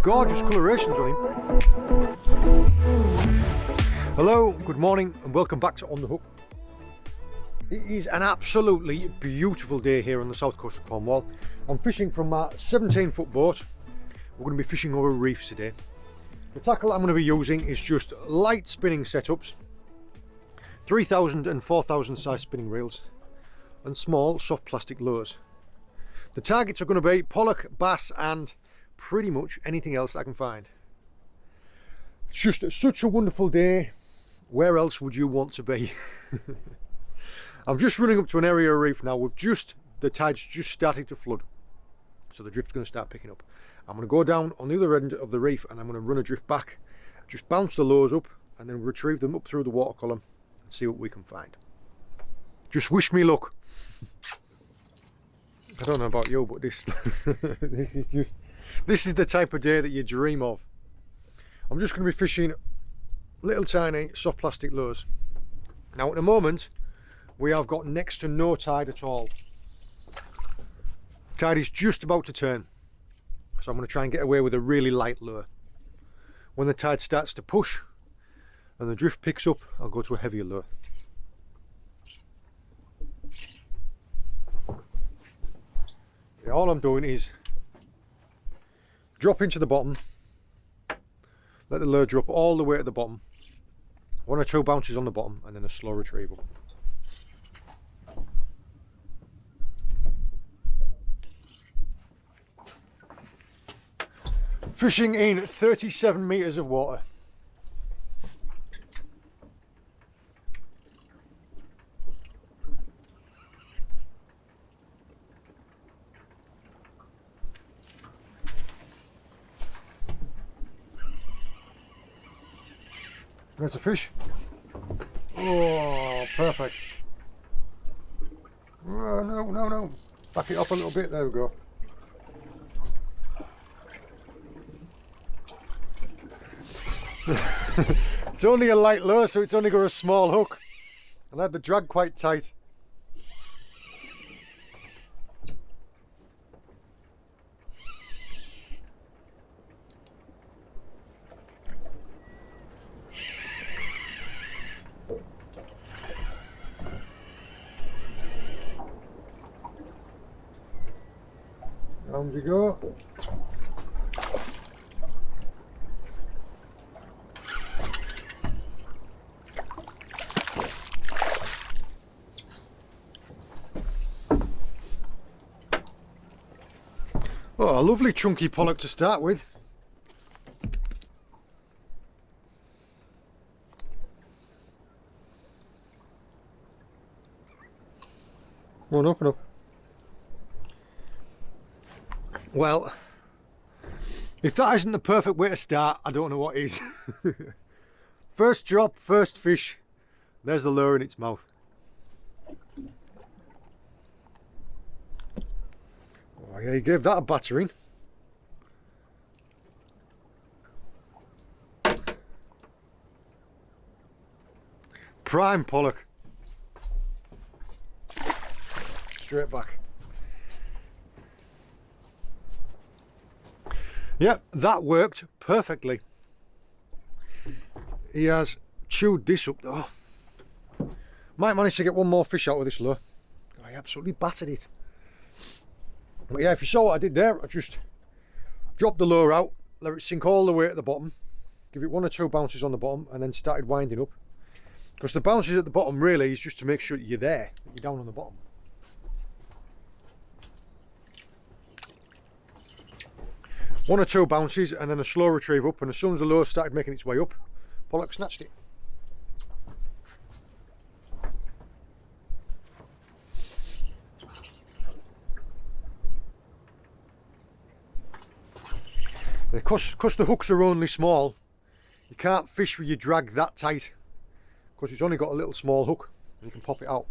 gorgeous colorations on him. Hello, good morning and welcome back to On The Hook. It is an absolutely beautiful day here on the south coast of Cornwall. I'm fishing from my 17-foot boat. We're going to be fishing over reefs today. The tackle I'm going to be using is just light spinning setups, 3000 and 4000 size spinning reels and small soft plastic lures. The targets are going to be pollock, bass and pretty much anything else I can find. It's just such a wonderful day. Where else would you want to be? I'm just running up to an area of reef now with the tide's just starting to flood, so the drift's going to start picking up. I'm going to go down on the other end of the reef and I'm going to run a drift back, just bounce the lures up and then retrieve them up through the water column and see what we can find. Just wish me luck. I don't know about you, but this this is the type of day that you dream of. I'm just going to be fishing little tiny soft plastic lures. Now at the moment we have got next to no tide at all. Tide is just about to turn, so I'm going to try and get away with a really light lure. When the tide starts to push and the drift picks up, I'll go to a heavier lure. Yeah, all I'm doing is drop into the bottom, let the lure drop all the way at the bottom, 1 or 2 bounces on the bottom and then a slow retrieval. Fishing in 37 metres of water. There's a fish. Oh, perfect. Oh, no. Back it up a little bit. There we go. It's only a light lure, so it's only got a small hook. And I had the drag quite tight. Down you go. Oh, a lovely chunky pollock to start with. One up and up. Well, if that isn't the perfect way to start, I don't know what is. First drop, first fish. There's the lure in its mouth. Oh yeah, he gave that a battering. Prime pollock. Straight back. Yep, that worked perfectly. He has chewed this up. Oh. Might manage to get one more fish out of this lure. I absolutely battered it. But yeah, if you saw what I did there, I just dropped the lure out, let it sink all the way at the bottom, give it 1 or 2 bounces on the bottom and then started winding up. Because the bounces at the bottom really is just to make sure that you're there, that you're down on the bottom. One or 2 bounces and then a slow retrieve up, and as soon as the lure started making its way up, pollock snatched it. Because the hooks are only small, you can't fish with your drag that tight, because it's only got a little small hook and you can pop it out.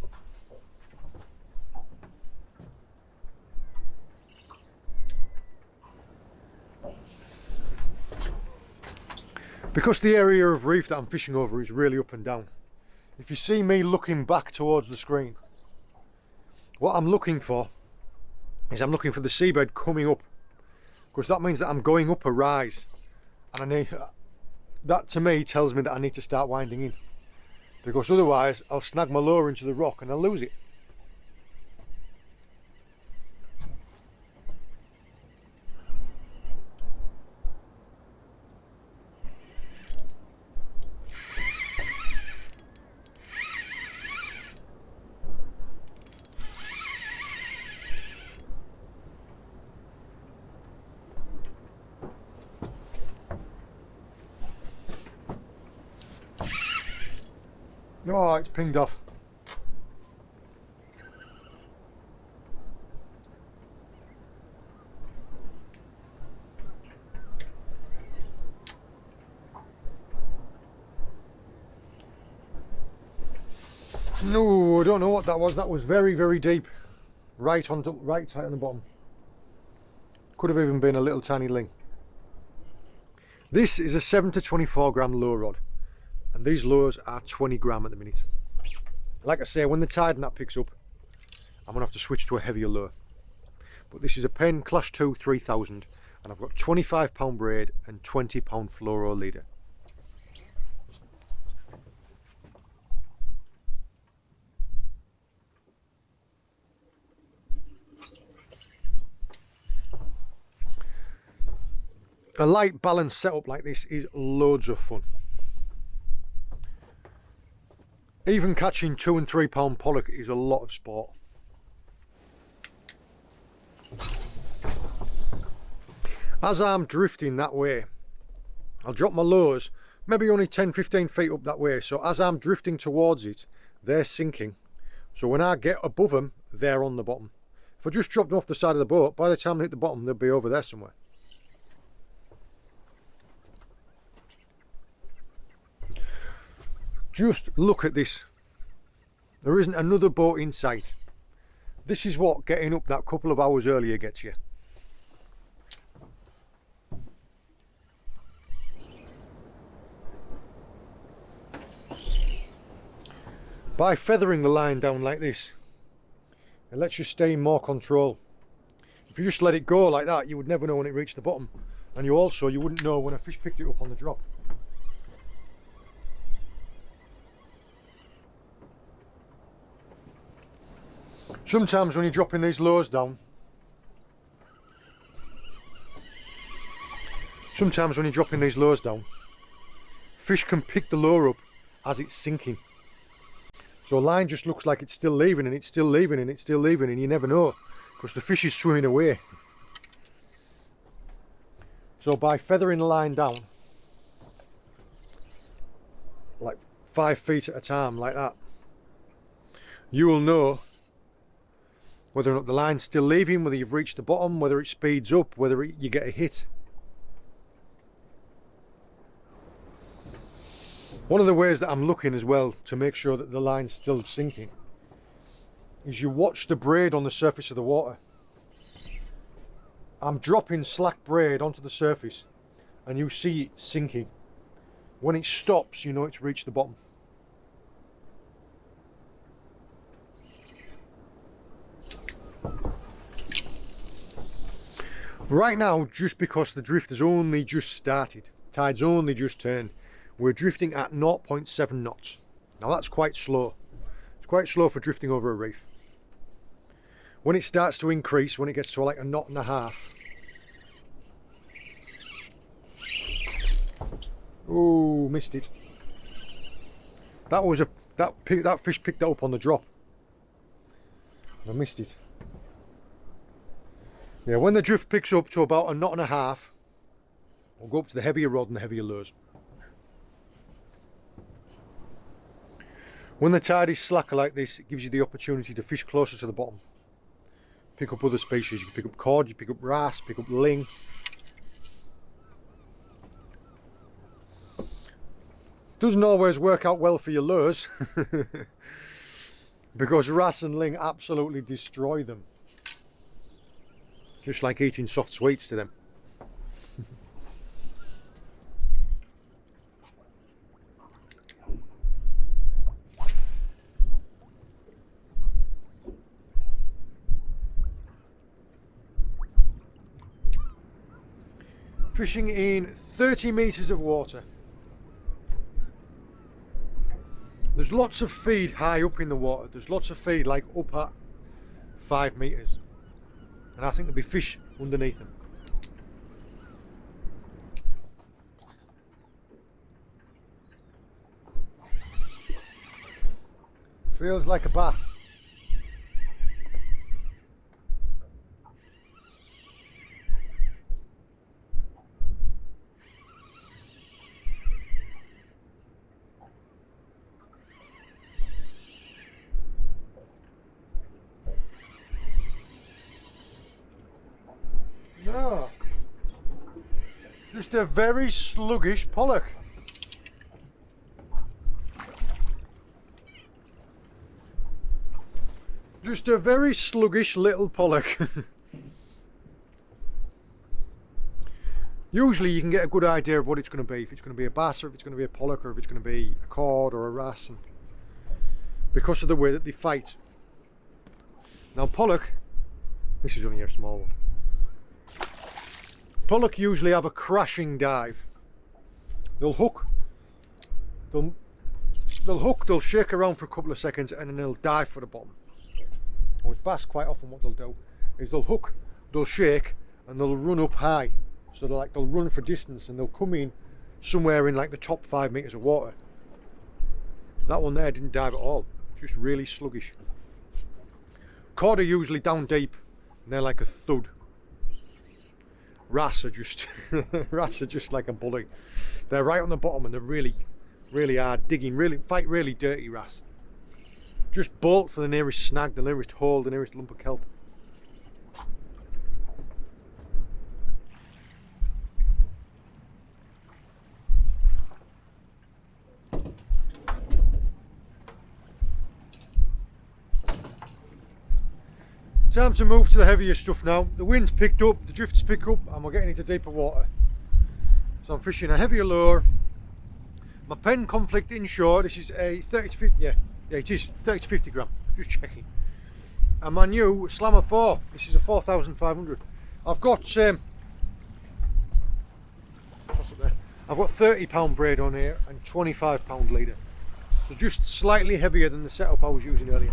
Because the area of reef that I'm fishing over is really up and down, if you see me looking back towards the screen, what I'm looking for is I'm looking for the seabed coming up because that means that I'm going up a rise, and I need that. To me, tells me that I need to start winding in, because otherwise I'll snag my lure into the rock and I'll lose it. Oh, it's pinged off. No, I don't know what that was. That was very, very deep. Right tight on the bottom. Could have even been a little tiny ling. This is a 7 to 24 gram lure rod, and these lures are 20 gram at the minute. Like I say, when the tide and that picks up, I'm gonna have to switch to a heavier lure. But this is a Penn Class 2 3000, and I've got 25 pound braid and 20 pound fluoro leader. A light balanced setup like this is loads of fun. Even catching 2 and 3 pound pollock is a lot of sport. As I'm drifting that way, I'll drop my lures maybe only 10-15 feet up that way, so as I'm drifting towards it, they're sinking, so when I get above them, they're on the bottom. If I just dropped them off the side of the boat, by the time they hit the bottom, they'll be over there somewhere. Just look at this. There isn't another boat in sight. This is what getting up that couple of hours earlier gets you. By feathering the line down like this, it lets you stay in more control. If you just let it go like that, you would never know when it reached the bottom, and you wouldn't know when a fish picked it up on the drop. Sometimes when you're dropping these lures down, fish can pick the lure up as it's sinking. So a line just looks like it's still leaving, and it's still leaving, and it's still leaving, and you never know because the fish is swimming away. So by feathering the line down like 5 feet at a time like that, you will know whether or not the line's still leaving, whether you've reached the bottom, whether it speeds up, whether you get a hit. One of the ways that I'm looking as well to make sure that the line's still sinking is you watch the braid on the surface of the water. I'm dropping slack braid onto the surface and you see it sinking. When it stops, you know it's reached the bottom. Right now, just because the drift has only just started, tide's only just turned, we're drifting at 0.7 knots. Now that's quite slow. It's quite slow for drifting over a reef. When it starts to increase, when it gets to like 1.5 knots. Oh, missed it. That fish picked that up on the drop. I missed it. Yeah, when the drift picks up to about 1.5 knots, we'll go up to the heavier rod and the heavier lures. When the tide is slacker like this, it gives you the opportunity to fish closer to the bottom. Pick up other species. You can pick up cod, you pick up wrasse, pick up ling. Doesn't always work out well for your lures because wrasse and ling absolutely destroy them. Just like eating soft sweets to them. Fishing in 30 metres of water. There's lots of feed high up in the water. There's lots of feed like up at 5 metres. And I think there'll be fish underneath them. Feels like a bass. No, just a very sluggish pollock. Just a very sluggish little pollock. Usually you can get a good idea of what it's going to be, if it's going to be a bass or if it's going to be a pollock or if it's going to be a cod or a wrasse, and because of the way that they fight. Now pollock, this is only a small one. Pollock usually have a crashing dive. They'll hook, they'll shake around for a couple of seconds and then they'll dive for the bottom. Or with bass, quite often what they'll do is they'll hook, they'll shake and they'll run up high. So they'll run for distance and they'll come in somewhere in like the top 5 metres of water. That one there didn't dive at all, just really sluggish. Cod are usually down deep and they're like a thud. Wrasse are just wrasse are just like a bully. They're right on the bottom and they're really hard digging, fight really dirty wrasse. Just bolt for the nearest snag, the nearest hole, the nearest lump of kelp. Time to move to the heavier stuff now. The wind's picked up, the drift's picked up, and we're getting into deeper water. So I'm fishing a heavier lure. My pen conflict inshore, this is a 30 to 50, yeah it is 30 to 50 gram, just checking. And my new Slammer 4, this is a 4,500. I've got, what's up there? I've got 30 pound braid on here and 25 pound leader. So just slightly heavier than the setup I was using earlier.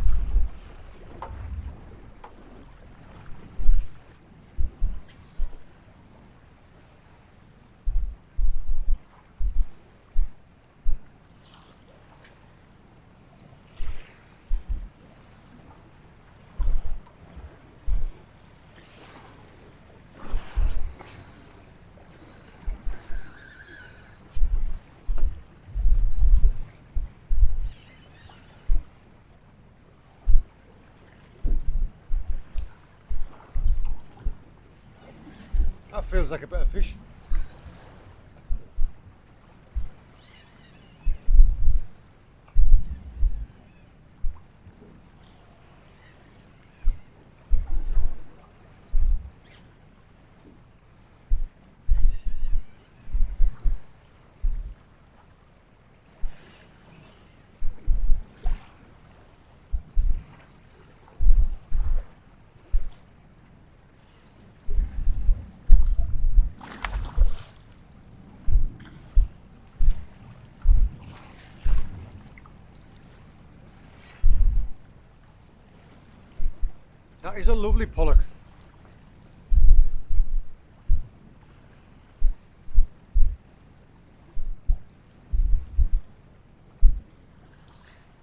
That feels like a better fish. That is a lovely pollock.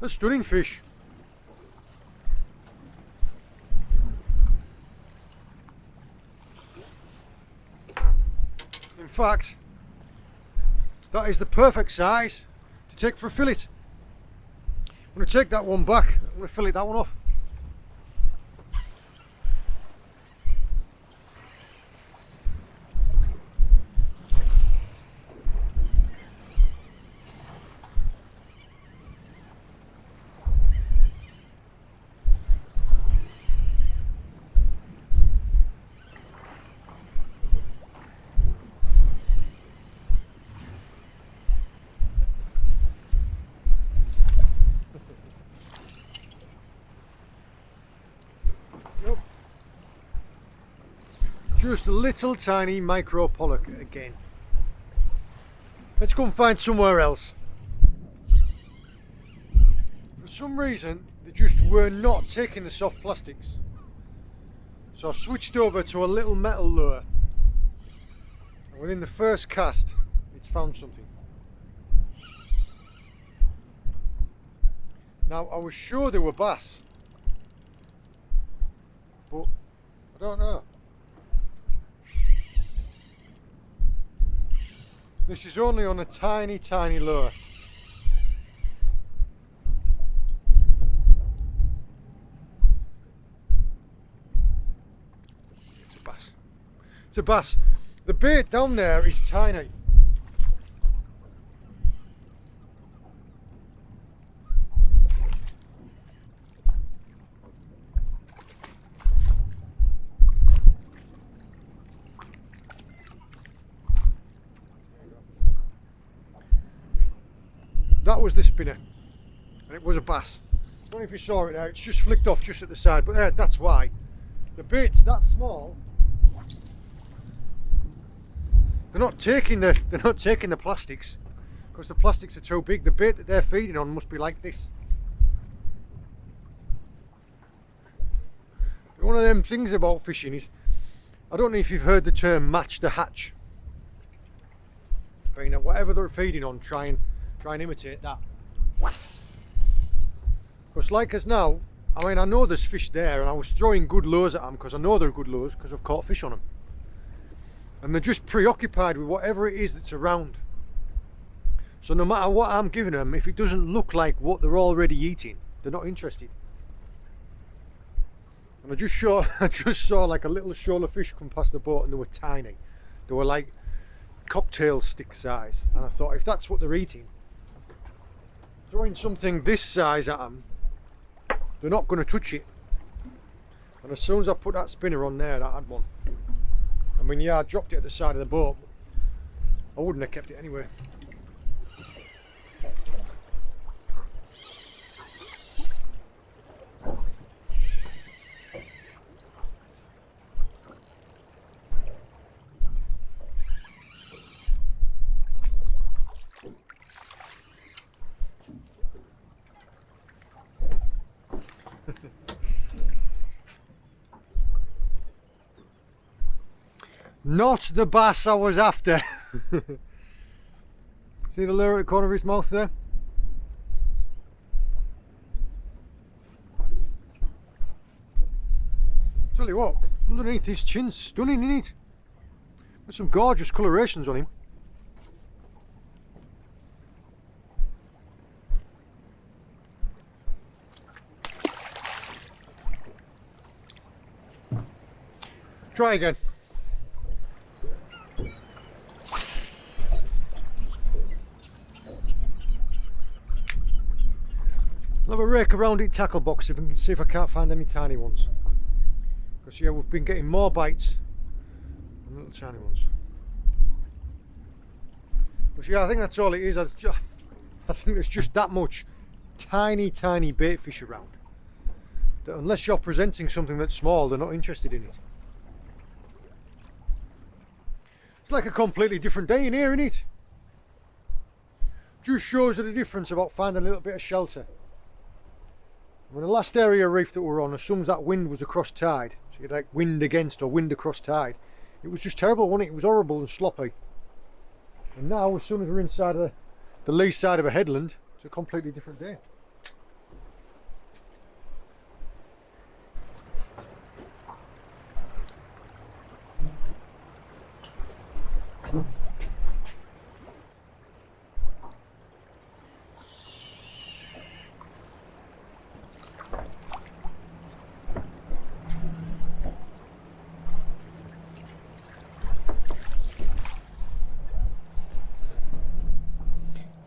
A stunning fish. In fact, that is the perfect size to take for a fillet. I'm going to take that one back. I'm going to fillet that one off. Just a little tiny micro pollock again. Let's go and find somewhere else. For some reason, they just were not taking the soft plastics. So I've switched over to a little metal lure. And within the first cast, it's found something. Now, I was sure they were bass, but I don't know. This is only on a tiny, tiny lure. It's a bass. It's a bass. The bait down there is tiny. That was the spinner, and it was a bass. I don't know if you saw it there, it's just flicked off just at the side, but that's why. The bait's that small. They're not taking the plastics, because the plastics are too big. The bait that they're feeding on must be like this. One of them things about fishing is, I don't know if you've heard the term match the hatch. Being that whatever they're feeding on, try and imitate that. Because like as now, I mean, I know there's fish there, and I was throwing good lures at them because I know they're good lures because I've caught fish on them. And they're just preoccupied with whatever it is that's around. So no matter what I'm giving them, if it doesn't look like what they're already eating, they're not interested. And I just saw like a little shoal of fish come past the boat, and they were tiny. They were like cocktail stick size. And I thought, if that's what they're eating, throwing something this size at them, they're not going to touch it. And as soon as I put that spinner on there, that had one. I mean, yeah, I dropped it at the side of the boat, but I wouldn't have kept it anyway. Not the bass I was after. See the lure at the corner of his mouth there? Tell you what, underneath his chin's stunning, isn't it? There's some gorgeous colorations on him. Try again. I'll have a rake around it tackle box if I can see if I can't find any tiny ones. Because yeah, we've been getting more bites than little tiny ones. But yeah, I think that's all it is. I think there's just that much tiny bait fish around that unless you're presenting something that's small, they're not interested in it. It's like a completely different day in here, isn't it? Just shows you the difference about finding a little bit of shelter. I mean, the last area reef that we were on, as soon as that wind was across tide, so you had like wind against or wind across tide, it was just terrible, wasn't it? It was horrible and sloppy. And now, as soon as we're inside of the lee side of a headland, it's a completely different day.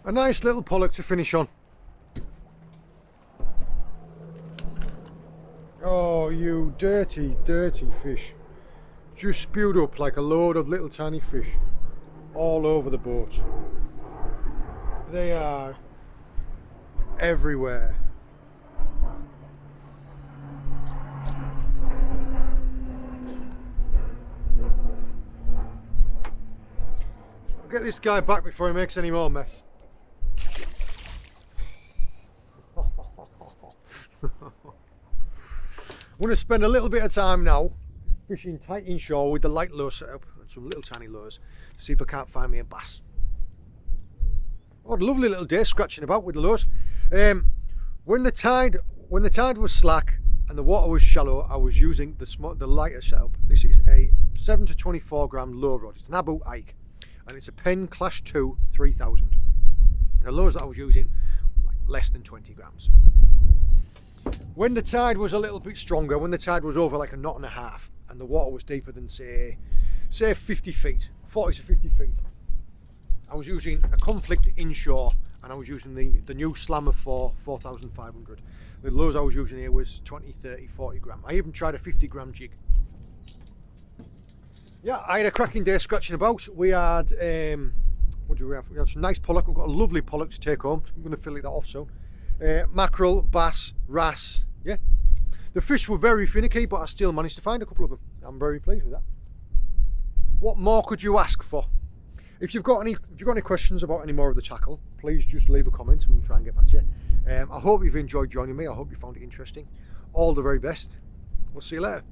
A nice little pollock to finish on. Oh, you dirty fish. Just spewed up like a load of little tiny fish all over the boat. They are everywhere. get this guy back before he makes any more mess. I'm going to spend a little bit of time now fishing tight inshore with the light lure setup and some little tiny lures to see if I can't find me a bass. What a lovely little day scratching about with the lures. When the tide was slack and the water was shallow, I was using the lighter setup. This is a 7 to 24 gram lure rod. It's an Abu Ike and it's a Penn Clash 2 3000. The lures that I was using like less than 20 grams. When the tide was a little bit stronger, when the tide was over like a knot and a half and the water was deeper than say 50 feet, 40 to 50 feet, I was using a Conflict inshore and I was using the new Slammer 4 4500. The lures I was using here was 20, 30, 40 gram. I even tried a 50 gram jig. Yeah, I had a cracking day scratching about. We had, what do we have? We had some nice pollock. We've got a lovely pollock to take home. I'm going to fillet that off soon. Mackerel, bass, wrasse, yeah. The fish were very finicky, but I still managed to find a couple of them. I'm very pleased with that. What more could you ask for? If you've got any questions about any more of the tackle, please just leave a comment and we'll try and get back to you. I hope you've enjoyed joining me. I hope you found it interesting. All the very best. We'll see you later.